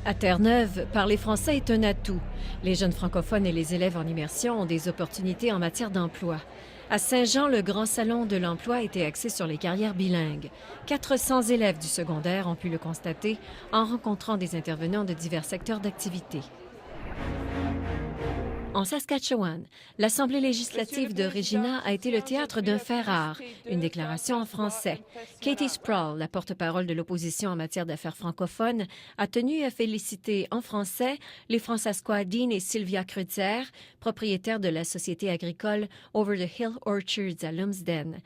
À Terre-Neuve, parler français est un atout. Les jeunes francophones et les élèves en immersion ont des opportunités en matière d'emploi. À Saint-Jean, le grand salon de l'emploi était axé sur les carrières bilingues. 400 élèves du secondaire ont pu le constater en rencontrant des intervenants de divers secteurs d'activité. En Saskatchewan, l'Assemblée législative de Regina a été le théâtre d'un fait rare, une déclaration en français. Katie Sproul, la porte-parole de l'opposition en matière d'affaires francophones, a tenu à féliciter en français les Francescois Dean et Sylvia Kreutzer, propriétaires de la société agricole Over the Hill Orchards à Lumsden.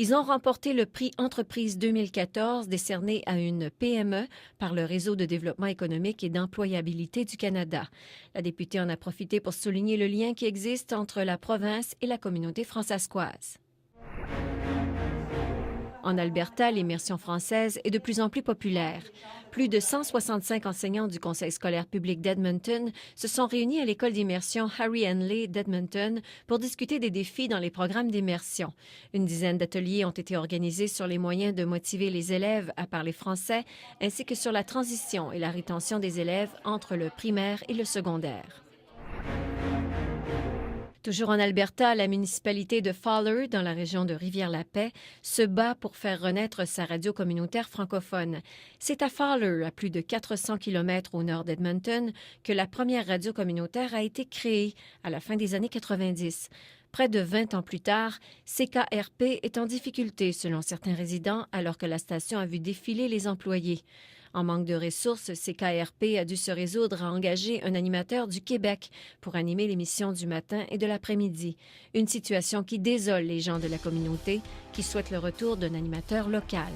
Ils ont remporté le prix Entreprise 2014 décerné à une PME par le Réseau de développement économique et d'employabilité du Canada. La députée en a profité pour souligner le lien qui existe entre la province et la communauté francescoise. En Alberta, l'immersion française est de plus en plus populaire. Plus de 165 enseignants du Conseil scolaire public d'Edmonton se sont réunis à l'école d'immersion Harry Henley d'Edmonton pour discuter des défis dans les programmes d'immersion. Une dizaine d'ateliers ont été organisés sur les moyens de motiver les élèves à parler français, ainsi que sur la transition et la rétention des élèves entre le primaire et le secondaire. Toujours en Alberta, la municipalité de Fowler, dans la région de Rivière-la-Paix, se bat pour faire renaître sa radio communautaire francophone. C'est à Fowler, à plus de 400 km au nord d'Edmonton, que la première radio communautaire a été créée à la fin des années 90. Près de 20 ans plus tard, CKRP est en difficulté, selon certains résidents, alors que la station a vu défiler les employés. En manque de ressources, CKRP a dû se résoudre à engager un animateur du Québec pour animer l'émission du matin et de l'après-midi. Une situation qui désole les gens de la communauté qui souhaitent le retour d'un animateur local.